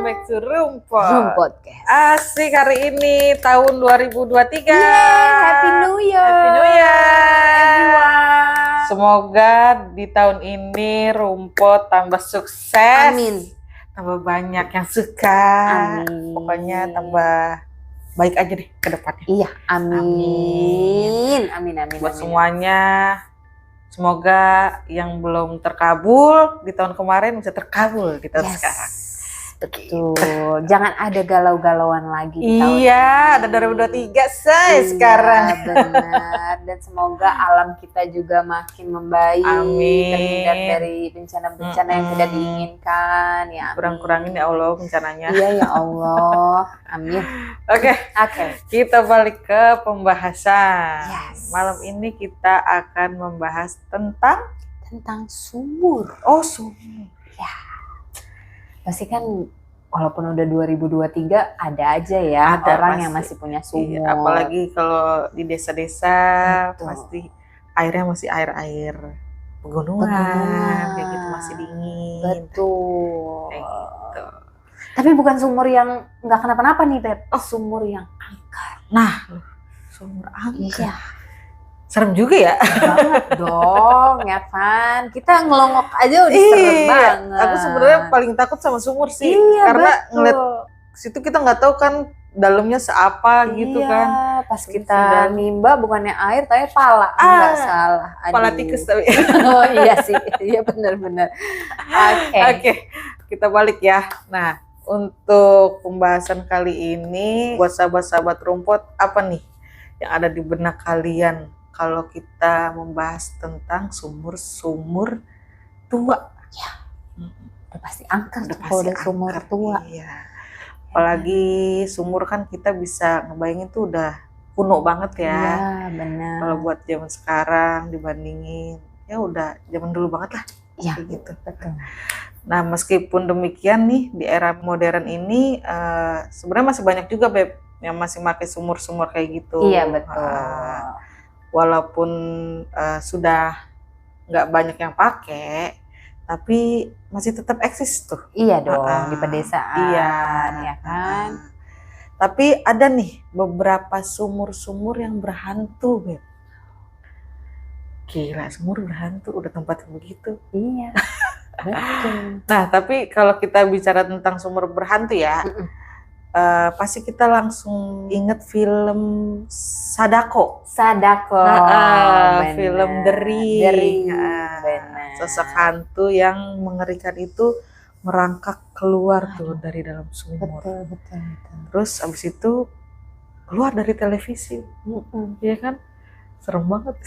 back to Rumpot. Rumpot, guys. Asik, hari ini tahun 2023. Happy New Year. Happy New Year. Everyone. Semoga di tahun ini Rumpot tambah sukses. Amin. Tambah banyak yang suka. Amin. Pokoknya tambah baik aja deh ke depannya. Iya, amin. Amin. Buat semuanya, semoga yang belum terkabul di tahun kemarin bisa terkabul di tahun sekarang. Betul. Jangan ada galau-galauan lagi di tahun Iya, ada ini. 2023 say sekarang. Benar. Dan semoga alam kita juga makin membaik. Amin. Terhindar dari bencana-bencana yang tidak diinginkan. Ya, amin. Kurang-kurangin ya Allah bencananya. Iya ya Allah. Amin. Oke, kita balik ke pembahasan. Yes. Malam ini kita akan membahas tentang sumur. Oh, sumur. Ya. Pasti kan walaupun udah 2023 ada aja ya orang yang masih punya sumur. Iya, apalagi kalau di desa-desa. Betul. Pasti airnya masih air pegunungan. Kayak gitu, masih dingin. Betul. Kayak gitu. Tapi bukan sumur yang nggak kenapa-napa nih, Beb. Sumur yang angker. Nah, sumur angker. Iya. Serem juga ya. Banget dong, ya kan? Kita ngelongok aja udah serem banget. Aku sebenarnya paling takut sama sumur sih. Iya, karena betul. ngeliat situ kita nggak tahu kan dalamnya seapa gitu kan. Pas kita nimba bukannya air tapi pala. Enggak salah. Pala tikus tapi. Oh iya sih. Iya benar-benar. Oke. Kita balik ya. Nah, untuk pembahasan kali ini buat sahabat-sahabat Rumpot, apa nih yang ada di benak kalian kalau kita membahas tentang sumur-sumur tua? Ya, udah pasti angker kalau udah sumur tua. Iya. Apalagi sumur kan kita bisa ngebayangin tuh udah kuno banget ya. Iya, benar. Kalau buat zaman sekarang dibandingin, ya udah zaman dulu banget lah. Iya, gitu. Betul. Nah, meskipun demikian nih di era modern ini sebenarnya masih banyak juga Beb yang masih pakai sumur-sumur kayak gitu. Iya, betul. Walaupun sudah nggak banyak yang pakai, tapi masih tetap eksis tuh. Iya dong, di pedesaan. Iya, ya kan. Tapi ada nih beberapa sumur-sumur yang berhantu, Beb. Gila, sumur berhantu, udah tempatnya begitu. Iya, betul. Nah, tapi kalau kita bicara tentang sumur berhantu ya, pasti kita langsung inget film Sadako. Film Dering. Sosok hantu yang mengerikan itu merangkak keluar tuh dari dalam sumur. Betul. Terus abis itu keluar dari televisi. Iya kan? Serem banget.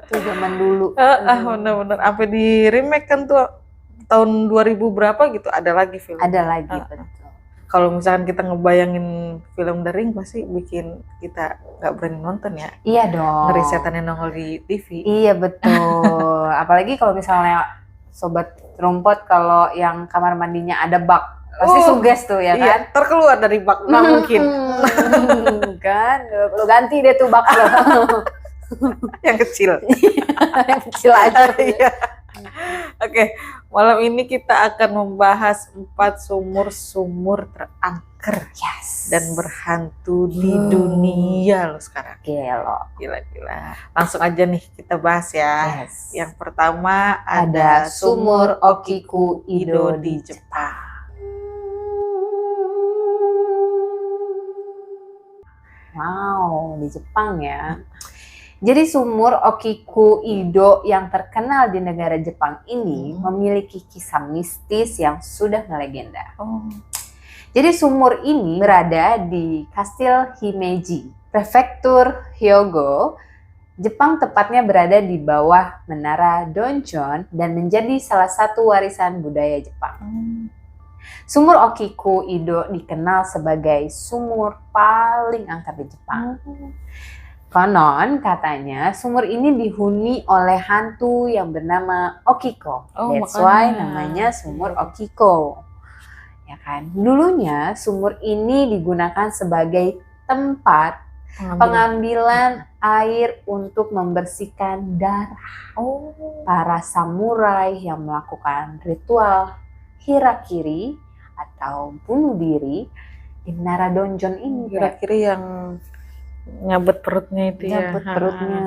Itu zaman dulu. Bener-bener. Sampai di remake kan tuh tahun 2000 berapa gitu ada lagi film. Ada lagi, betul. Kalau misalkan kita ngebayangin film The Ring pasti bikin kita nggak berani nonton ya. Iya dong. Ngeri setan yang nongol di TV. Iya betul. Apalagi kalau misalnya sobat Rumpot kalau yang kamar mandinya ada bak, pasti suges tuh ya kan. Iya, terkeluar dari bak nggak mungkin. Kan, lo ganti deh tuh bak lo. Yang kecil. Yang kecil aja. Iya. Oke, malam ini kita akan membahas 4 sumur-sumur terangker dan berhantu di dunia loh sekarang. Gila. Langsung aja nih kita bahas ya. Yang pertama ada sumur Okiku-Ido di Jepang. Wow, di Jepang ya. Jadi sumur Okiku-Ido yang terkenal di negara Jepang ini memiliki kisah mistis yang sudah melegenda. Jadi sumur ini berada di Kastil Himeji, Prefektur Hyogo, Jepang, tepatnya berada di bawah Menara Donjon dan menjadi salah satu warisan budaya Jepang. Sumur Okiku-Ido dikenal sebagai sumur paling angker di Jepang. Konon katanya sumur ini dihuni oleh hantu yang bernama Okiko. That's why namanya sumur Okiko. Ya kan? Dulunya sumur ini digunakan sebagai tempat pengambilan air untuk membersihkan darah para samurai yang melakukan ritual hirakiri atau bunuh diri di Menara Donjon ini. Kira-kira yang nyabet perutnya itu ya. Nyabet perutnya.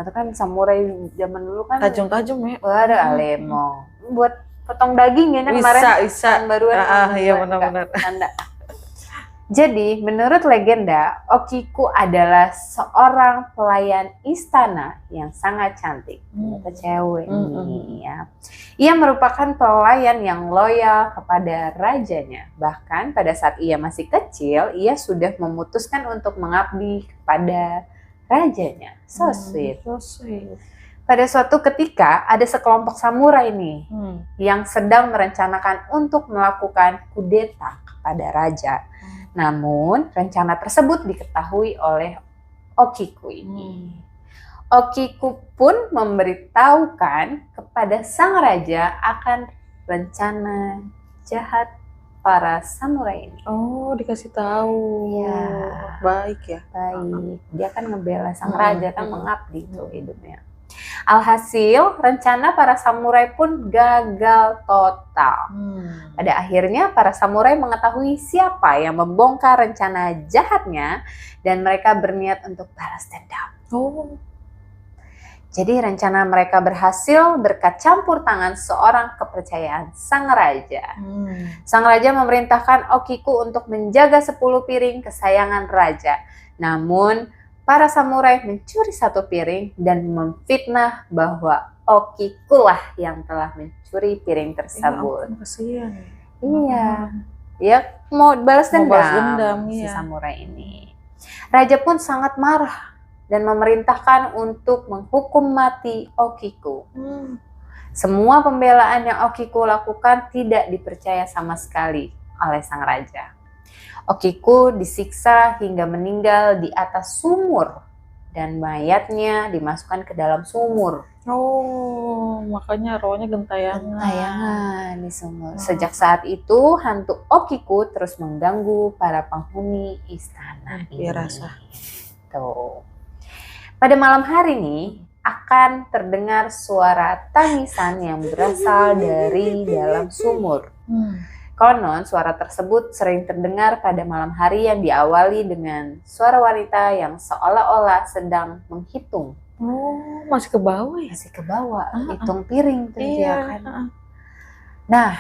Itu kan samurai zaman dulu kan Tajam-tajam ya. ada alemo. Buat potong daging ya kemarin. Bisa. Baruan. Iya benar-benar. Jadi, menurut legenda, Okiku adalah seorang pelayan istana yang sangat cantik. Ternyata cewek nih ya. Ia merupakan pelayan yang loyal kepada rajanya. Bahkan pada saat ia masih kecil, ia sudah memutuskan untuk mengabdi kepada rajanya. So sweet. Pada suatu ketika, ada sekelompok samurai nih yang sedang merencanakan untuk melakukan kudeta kepada raja. Namun, rencana tersebut diketahui oleh Okiku ini. Okiku pun memberitahukan kepada sang raja akan rencana jahat para samurai ini. Oh, dikasih tahu. Ya, baik ya. Baik. Dia kan ngebela sang raja, kan mengabdi itu hidupnya. Alhasil, rencana para samurai pun gagal total. Pada akhirnya, para samurai mengetahui siapa yang membongkar rencana jahatnya dan mereka berniat untuk balas dendam. Jadi rencana mereka berhasil berkat campur tangan seorang kepercayaan sang raja. Sang raja memerintahkan Okiku untuk menjaga 10 piring kesayangan raja. Namun, para samurai mencuri 1 piring dan memfitnah bahwa Okiku lah yang telah mencuri piring tersebut. Iya, dia mau balas dendam si samurai ini. Raja pun sangat marah dan memerintahkan untuk menghukum mati Okiku. Semua pembelaan yang Okiku lakukan tidak dipercaya sama sekali oleh sang raja. Okiku disiksa hingga meninggal di atas sumur dan mayatnya dimasukkan ke dalam sumur. Makanya rohnya gentayangan di sumur. Sejak saat itu, hantu Okiku terus mengganggu para penghuni istana ini. Rasa. Tuh. Pada malam hari nih, akan terdengar suara tangisan yang berasal dari dalam sumur. Konon, suara tersebut sering terdengar pada malam hari yang diawali dengan suara wanita yang seolah-olah sedang menghitung. Masih ke bawah ya? Masih ke bawah, hitung piring tuh dia kan. Nah,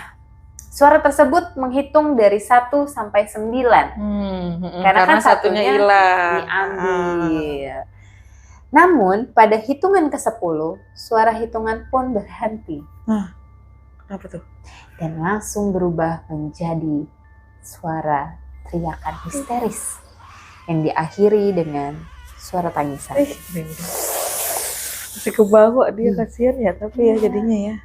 suara tersebut menghitung dari 1 sampai 9. Karena kan satunya hilang. Diambil. Namun, pada hitungan ke-10, suara hitungan pun berhenti. Kenapa tuh? Dan langsung berubah menjadi suara teriakan histeris yang diakhiri dengan suara tangisan. Masih kebawa dia, kasihan ya, tapi ya jadinya ya.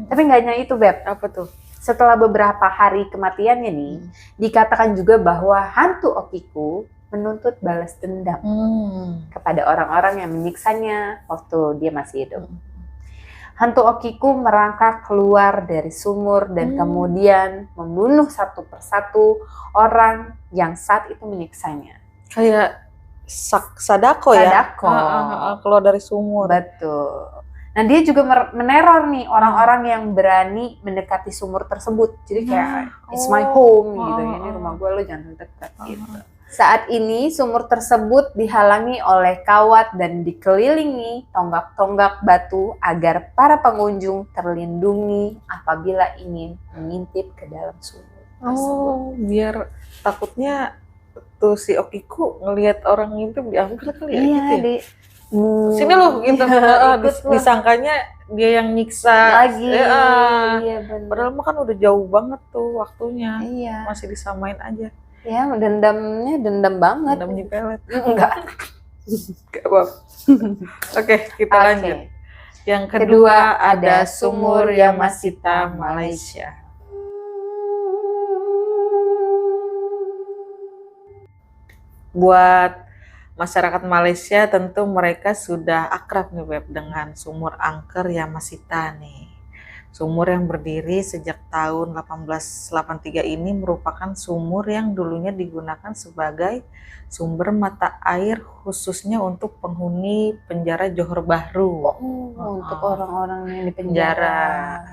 Tapi nggak hanya itu, Beb. Apa tuh? Setelah beberapa hari kematiannya nih, dikatakan juga bahwa hantu Okiku menuntut balas dendam kepada orang-orang yang menyiksanya waktu dia masih hidup. Hantu Okiku merangkak keluar dari sumur dan kemudian membunuh 1 persatu orang yang saat itu menyiksanya. Kayak Sadako ya? Keluar dari sumur. Betul. Nah, dia juga meneror nih orang-orang yang berani mendekati sumur tersebut. Jadi kayak, it's my home gitu. Ini rumah gue, lo jangan dekat gitu. Saat ini sumur tersebut dihalangi oleh kawat dan dikelilingi tonggak-tonggak batu agar para pengunjung terlindungi apabila ingin mengintip ke dalam sumur tersebut. Biar takutnya tuh si Okiku ngelihat orang ngintip diambil kali ya? Iya, gitu ya? Sini loh gitu. Disangkanya dia yang nyiksa lagi. Iya, bener. Padahal mah kan udah jauh banget tuh waktunya. Iya. Masih disamain aja. Ya, dendamnya dendam banget. Dendam nyepelet. Enggak. Oke, kita lanjut. Yang kedua ada Sumur Yamasita, Malaysia. Buat masyarakat Malaysia tentu mereka sudah akrab nih Beb dengan Sumur Angker Yamasita nih. Sumur yang berdiri sejak tahun 1883 ini merupakan sumur yang dulunya digunakan sebagai sumber mata air khususnya untuk penghuni penjara Johor Bahru. Untuk orang-orang yang di penjara.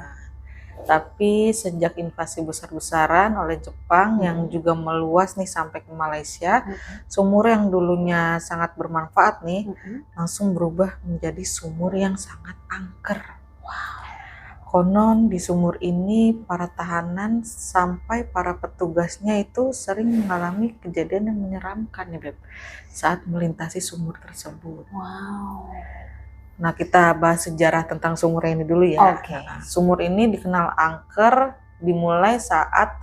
Tapi sejak invasi besar-besaran oleh Jepang yang juga meluas nih sampai ke Malaysia, sumur yang dulunya sangat bermanfaat nih langsung berubah menjadi sumur yang sangat angker. Konon di sumur ini para tahanan sampai para petugasnya itu sering mengalami kejadian yang menyeramkan ya Beb saat melintasi sumur tersebut. Wow. Nah, kita bahas sejarah tentang sumur ini dulu ya. Oke. Sumur ini dikenal angker dimulai saat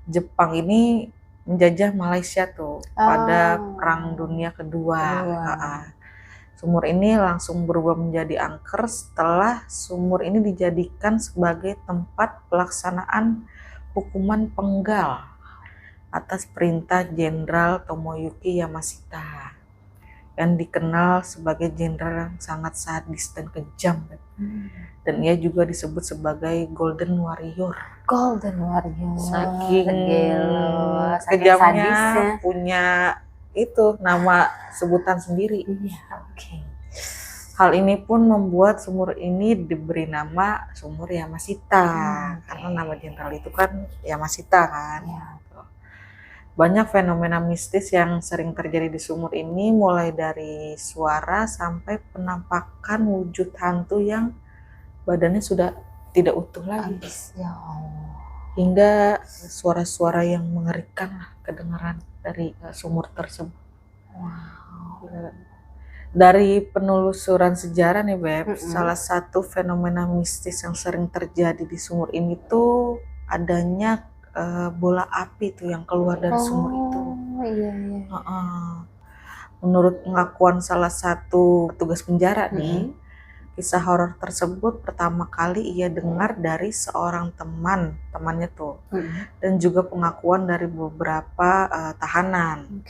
Jepang ini menjajah Malaysia tuh pada Perang Dunia Kedua. Sumur ini langsung berubah menjadi angker setelah sumur ini dijadikan sebagai tempat pelaksanaan hukuman penggal atas perintah Jenderal Tomoyuki Yamashita yang dikenal sebagai jenderal yang sangat sadis dan kejam. Dan ia juga disebut sebagai Golden Warrior. Golden Warrior. Saking kejamnya sadisnya. Punya itu nama sebutan sendiri. Iya, oke. Hal ini pun membuat sumur ini diberi nama Sumur Yamashita. Karena nama jenderal itu kan Yamashita kan. Banyak fenomena mistis yang sering terjadi di sumur ini, mulai dari suara sampai penampakan wujud hantu yang badannya sudah tidak utuh lagi. Hingga suara-suara yang mengerikan lah kedengaran dari sumur tersebut. Dari penelusuran sejarah nih Beb, salah satu fenomena mistis yang sering terjadi di sumur ini tuh adanya bola api tuh yang keluar dari sumur itu. Menurut pengakuan salah satu petugas penjara nih, kisah horor tersebut pertama kali ia dengar dari seorang temannya tuh, dan juga pengakuan dari beberapa tahanan.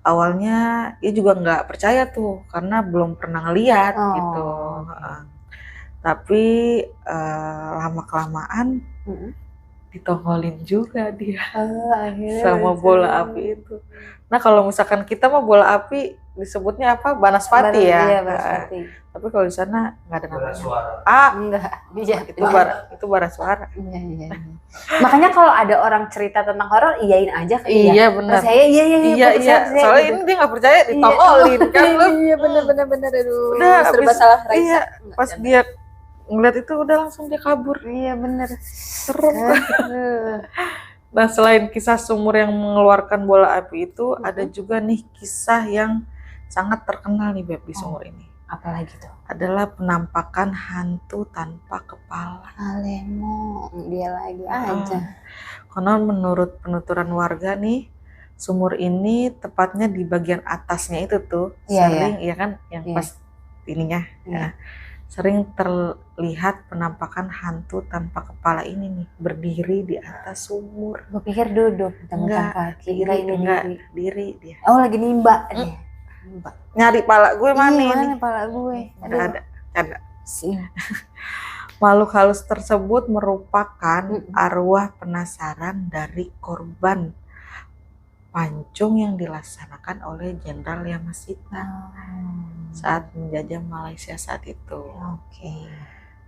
Awalnya ia juga nggak percaya tuh karena belum pernah ngeliat gitu. Tapi lama kelamaan ditongolin juga dia sama bola api itu. Nah kalau misalkan kita mah bola api disebutnya apa? Banaspati ya. Iya, Banaspati. Tapi kalau di sana nggak ada namanya. Enggak. Iya. Itu bara suara. Iya. Makanya kalau ada orang cerita tentang horor, iyain aja kan. Iya benar. Saya iya. Soalnya ini dia nggak percaya ditongolin kan lu. Iya benar. Aduh. Udah serba salah Raisa. Iya. Pas dia ngeliat itu udah langsung dia kabur. Iya benar. Serem. Nah selain kisah sumur yang mengeluarkan bola api itu, ada juga nih kisah yang sangat terkenal nih Beb di sumur ini. Apalagi tuh? Adalah penampakan hantu tanpa kepala. Alemo, dia lagi aja. Konon menurut penuturan warga nih, sumur ini tepatnya di bagian atasnya itu tuh sering ya kan yang pas ininya. Sering terlihat penampakan hantu tanpa kepala ini nih berdiri di atas sumur. Gue pikir duduk, tengah kaki. Diri dia. Oh lagi nimba nih. Nyari pala gue mana ini? Pala gue? Ada. Makhluk halus tersebut merupakan arwah penasaran dari korban pancung yang dilaksanakan oleh Jenderal Yamashita saat menjajah Malaysia saat itu.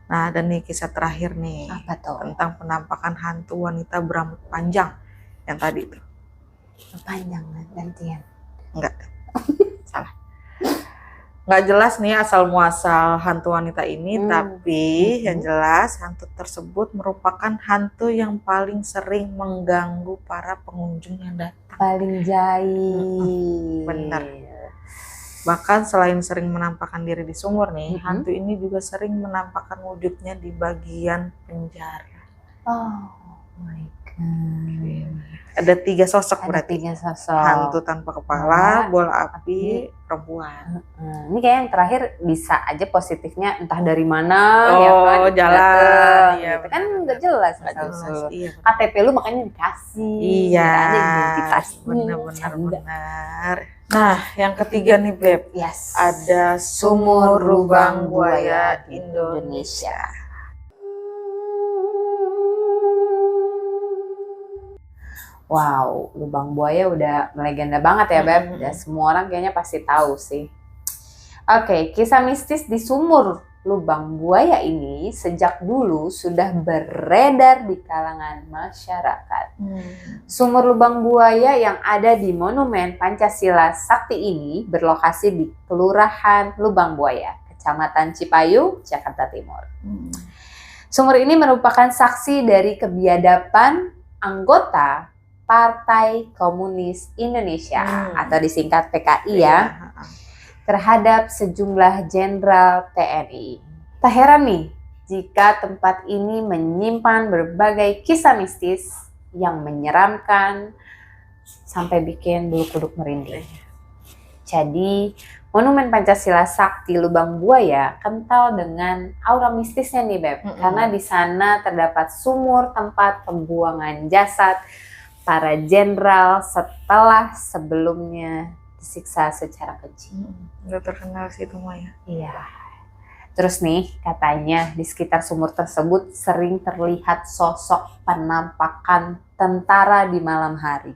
Nah, dan nih kisah terakhir nih. Apa tuh? Tentang penampakan hantu wanita berambut panjang yang tadi itu. Panjang gantian? Enggak. Salah. Nggak jelas nih asal muasal hantu wanita ini, tapi yang jelas hantu tersebut merupakan hantu yang paling sering mengganggu para pengunjung yang datang. Paling jahil. Benar. Bahkan selain sering menampakkan diri di sumur nih, hantu ini juga sering menampakkan wujudnya di bagian penjara. Oh my god. Ada 3 sosok berarti. 3 sosok. Hantu tanpa kepala, bola api, perempuan. Ini kayak yang terakhir bisa aja positifnya entah dari mana ya kan. Jalan. Iya, gitu. Kan nggak jelas. Iya, KTP lu makanya dikasih. Iya. Ada identitasnya. Benar. Nah, yang ketiga nih Beb. Yes. Ada Sumur Lubang Buaya Indonesia. Wow, lubang buaya udah melegenda banget ya Beb. Dan semua orang kayaknya pasti tahu sih. Oke, kisah mistis di sumur lubang buaya ini sejak dulu sudah beredar di kalangan masyarakat. Sumur lubang buaya yang ada di Monumen Pancasila Sakti ini berlokasi di Kelurahan Lubang Buaya, Kecamatan Cipayung, Jakarta Timur. Sumur ini merupakan saksi dari kebiadaban anggota Partai Komunis Indonesia atau disingkat PKI ya, terhadap sejumlah jenderal TNI. Tak heran nih jika tempat ini menyimpan berbagai kisah mistis yang menyeramkan sampai bikin bulu kuduk merinding. Jadi, Monumen Pancasila Sakti Lubang Buaya kental dengan aura mistisnya nih Beb, karena di sana terdapat sumur tempat pembuangan jasad para jenderal setelah sebelumnya disiksa secara keji. Udah terkenal sih itu Maya. Iya. Terus nih katanya di sekitar sumur tersebut sering terlihat sosok penampakan tentara di malam hari.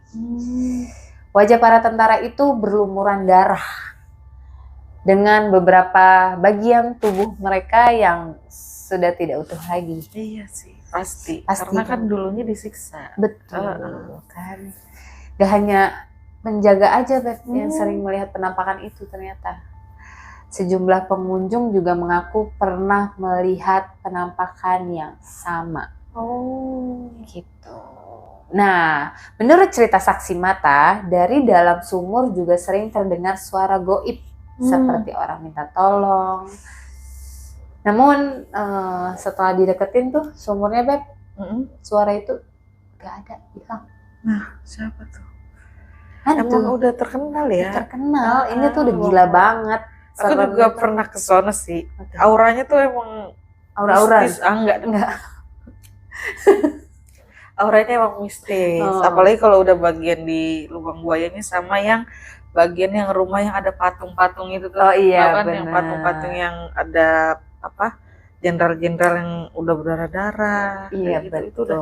Wajah para tentara itu berlumuran darah dengan beberapa bagian tubuh mereka yang sudah tidak utuh lagi. Iya sih. Pasti. Karena kan dulunya disiksa. Betul kan. Gak hanya menjaga aja Beb yang sering melihat penampakan itu ternyata. Sejumlah pengunjung juga mengaku pernah melihat penampakan yang sama. Gitu. Nah, menurut cerita saksi mata, dari dalam sumur juga sering terdengar suara goib seperti orang minta tolong. Namun setelah dideketin tuh sumurnya Beb, suara itu gak ada, hilang. Nah, siapa tuh? Emang udah terkenal ya? Terkenal, ini tuh udah gila banget. Aku juga pernah ke sana sih. Auranya tuh emang aura-aura. Enggak. Auranya emang mistis. Apalagi kalau udah bagian di lubang buayanya sama yang bagian yang rumah yang ada patung-patung itu tuh. Oh iya, kan yang patung-patung yang ada jenderal-jenderal yang udah berdarah-darah. Iya gitu. betul. Itu udah.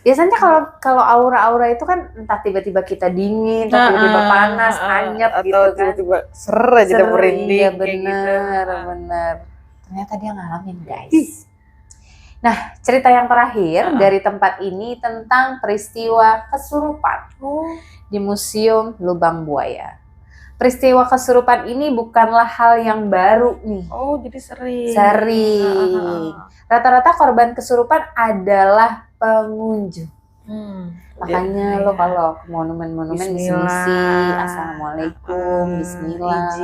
Biasanya kalau aura-aura itu kan entah tiba-tiba kita dingin, entah tiba-tiba panas, anyep atau gitu kan. tiba-tiba ser aja udah merinding. Iya bener. Ternyata dia ngalamin guys. Nah cerita yang terakhir dari tempat ini tentang peristiwa kesurupan di Museum Lubang Buaya. Peristiwa kesurupan ini bukanlah hal yang baru nih. Jadi sering. Rata-rata korban kesurupan adalah pengunjung. Makanya lo kalau ke monumen-monumen misi assalamualaikum, bismillah.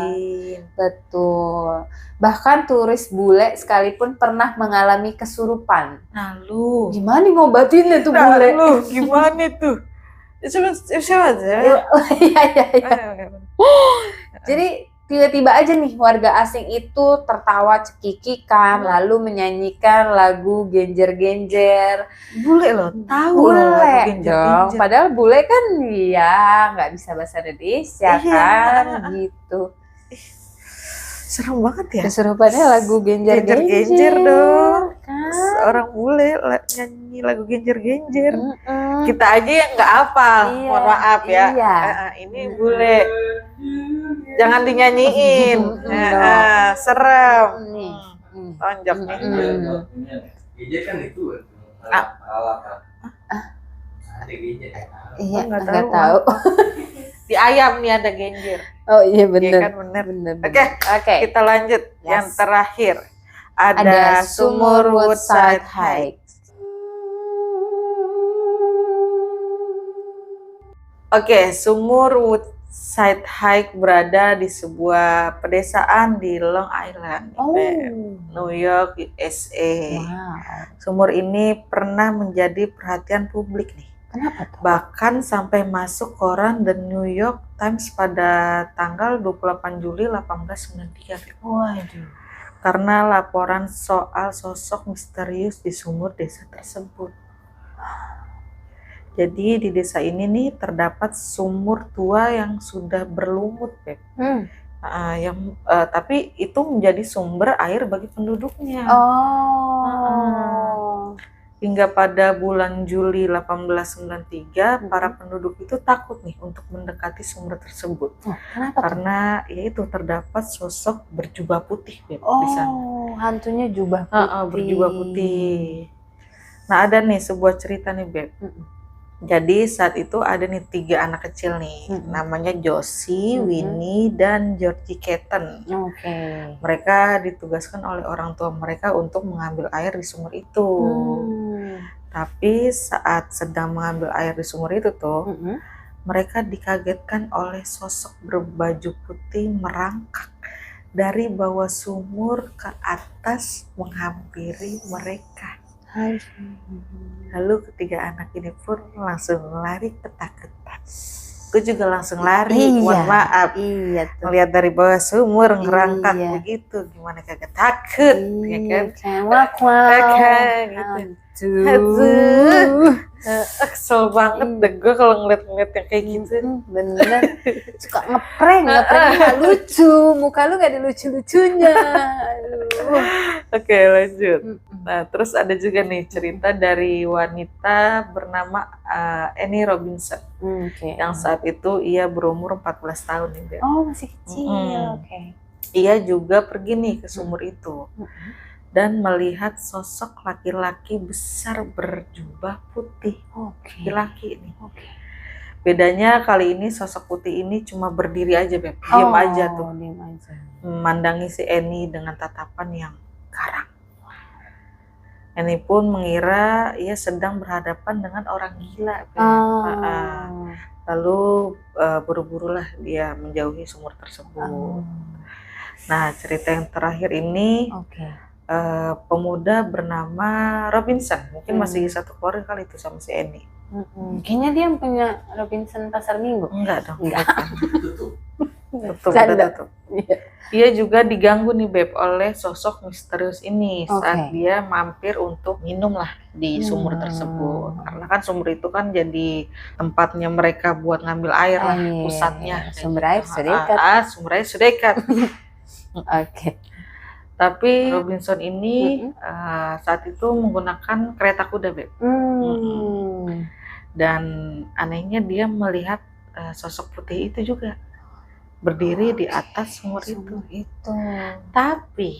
Betul. Bahkan turis bule sekalipun pernah mengalami kesurupan. Nah lu gimana ngobatinnya tuh bule? Lu gimana tuh? Siapa aja? Iya. Jadi tiba-tiba aja nih warga asing itu tertawa cekikikan lalu menyanyikan lagu genjer-genjer. Bule loh, tahu bule dong. Padahal bule kan ya nggak bisa bahasa Indonesia kan gitu. Serem banget ya. Kesurupannya lagu genjer-genjer dong. Kan? Orang bule nyanyi lagu genjer-genjer. Kita aja yang nggak hafal. Mohon maaf ya. Ini bule. Jangan dinyanyiin. Serem. Tonjok nih. Genjer kan itu alat. Ada genjer. Iya, nggak tahu. Di ayam nih ada genjer. Oh iya benar. Iya kan benar. Oke. Kita lanjut yang terakhir. Ada sumur Woodside Hike. Sumur Woodside Hike berada di sebuah pedesaan di Long Island, New York, USA. Sumur ini pernah menjadi perhatian publik nih. Kenapa tuh? Bahkan sampai masuk koran The New York Times pada tanggal 28 Juli 1893. Waduh. Karena laporan soal sosok misterius di sumur desa tersebut. Jadi di desa ini nih terdapat sumur tua yang sudah berlumut, Beb. Tapi itu menjadi sumber air bagi penduduknya. Hingga pada bulan Juli 1893, para penduduk itu takut nih untuk mendekati sumber tersebut. Kenapa? Karena ya itu terdapat sosok berjubah putih di sana. hantunya jubah putih. Berjubah putih. Nah ada nih sebuah cerita nih Beb. Jadi saat itu ada nih 3 anak kecil nih, namanya Josie, Winnie, dan Georgie Keaton. Oke. Mereka ditugaskan oleh orang tua mereka untuk mengambil air di sumur itu. Tapi saat sedang mengambil air di sumur itu tuh, mereka dikagetkan oleh sosok berbaju putih merangkak dari bawah sumur ke atas menghampiri mereka. Lalu ketiga anak ini pun langsung lari ketakutan. Aku juga langsung lari, mohon maaf. Iya tuh. Melihat dari bawah sumur ngerangkak begitu, gimana kagak takut, ya kan? Wak Gitu. Aduh, kesel banget deh gue kalau ngeliat-ngeliat yang kayak gitu. Bener. Suka ngeprank gak lucu. Muka lu gak ada lucu-lucunya. Oke, lanjut. Nah, terus ada juga nih cerita dari wanita bernama Annie Robinson. Yang saat itu ia berumur 14 tahun nih, Beb. Oh, masih kecil. Oke. Ia juga pergi nih ke sumur itu. Dan melihat sosok laki-laki besar berjubah putih. Laki-laki nih. Bedanya kali ini sosok putih ini cuma berdiri aja, Beb. Diam aja tuh. Memandangi si Annie dengan tatapan yang garang. Annie pun mengira ia sedang berhadapan dengan orang gila, Beb. Lalu buru-burulah dia menjauhi sumur tersebut. Nah, cerita yang terakhir ini pemuda bernama Robinson, mungkin masih satu keluarga kali itu sama si Annie. Kayaknya dia punya Robinson Pasar Minggu. Enggak dong. Tutup. Ia juga diganggu nih Beb oleh sosok misterius ini saat dia mampir untuk minum lah di sumur tersebut. Karena kan sumur itu kan jadi tempatnya mereka buat ngambil air lah, pusatnya. Sumber air sudekat. Sumber air sudekat. Oke. Tapi Robinson ini saat itu menggunakan kereta kuda, Beb. Dan anehnya dia melihat sosok putih itu juga berdiri di atas sumur itu. Tapi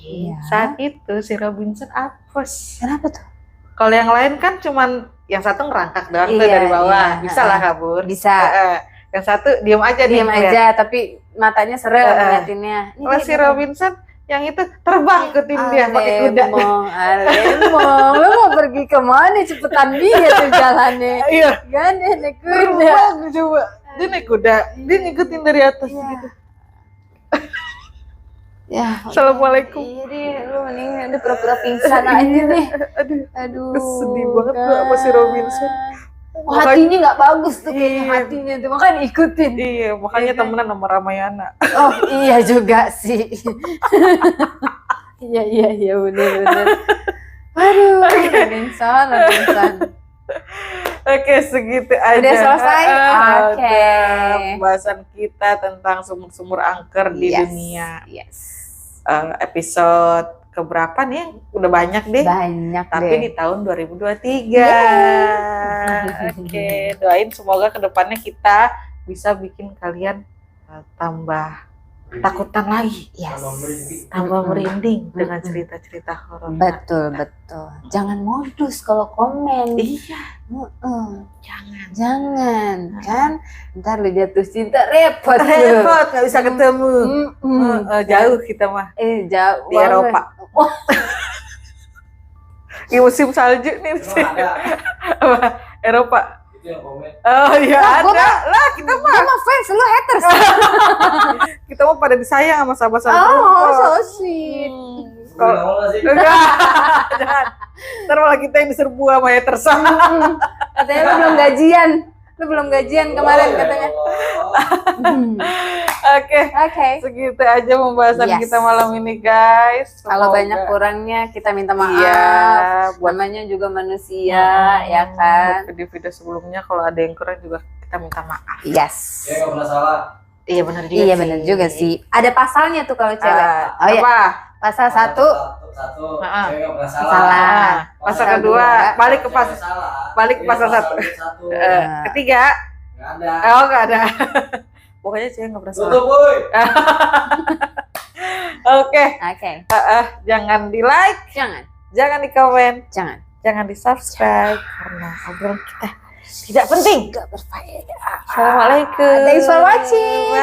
saat itu si Robinson apes. Kenapa tuh? Kalau yang lain kan cuman yang satu ngerangkak doang tuh dari bawah, bisa lah kabur. Bisa. Yang satu diam aja, tapi matanya serem ngeliatinnya. Kalau si Robinson yang itu terbang ikutin dia pakai kuda. Alemong, lu mau pergi kemana? Cepetan dia tuh jalannya. Iya. Kan dia naik kuda. Terbang coba. Dia naik kuda, dia ngikutin dari atas gitu. Ya. Assalamualaikum. Jadi lu mending udah pura-pura pingsan aja deh. Aduh. Sedih banget tuh sama si Robinson. Hatinya nggak bagus tuh kayaknya hatinya tuh, makanya ikutin. Iya, makanya temenan sama Ramayana. Oh iya juga sih. Iya bener. Aduh, Robinson. Oke, segitu aja. Udah selesai? Oke. Pembahasan kita tentang sumur-sumur angker di dunia. Episode keberapa nih? Udah banyak deh. Tapi di tahun 2023. Oke, doain semoga kedepannya kita bisa bikin kalian tambah takutan lagi. Tambah merinding dengan cerita-cerita horor. Betul. Jangan modus kalau komen. Iya. Jangan kan. Ntar lu jatuh cinta repot nggak bisa ketemu. Jauh kita mah. Jauh di Eropa. Di musim salju nih sih. Eropa. Oh iya, ada lah, kita mah fans, lu haters. Kita mah pada disayang sama sahabat-sahabat. Oh, so sweet. Jangan. Ntar malah kita yang diserbu sama haters. Katanya lu belum gajian kemarin katanya. Oke. Segitu aja pembahasan kita malam ini, guys. Kalau banyak kurangnya kita minta maaf. Namanya juga manusia, ya kan. Video-video sebelumnya kalau ada yang kurang juga kita minta maaf. Yes. Ya nggak pernah salah. Iya benar juga. Iya benar juga sih. Ada pasalnya tuh kalau cewek. Apa? Pasal 1. Satu. Cewek nggak pernah salah. Salah. Pasal kedua, balik ke pasal 1. Ketiga, nggak ada. Oh nggak ada. Pokoknya cewek nggak pernah salah. Tutup, boy. Oke, Oke. Oke. Jangan di like, jangan di komen, jangan di subscribe karena obrolan kita tidak penting, Gak berfaedah. Assalamualaikum. Thanks for watching.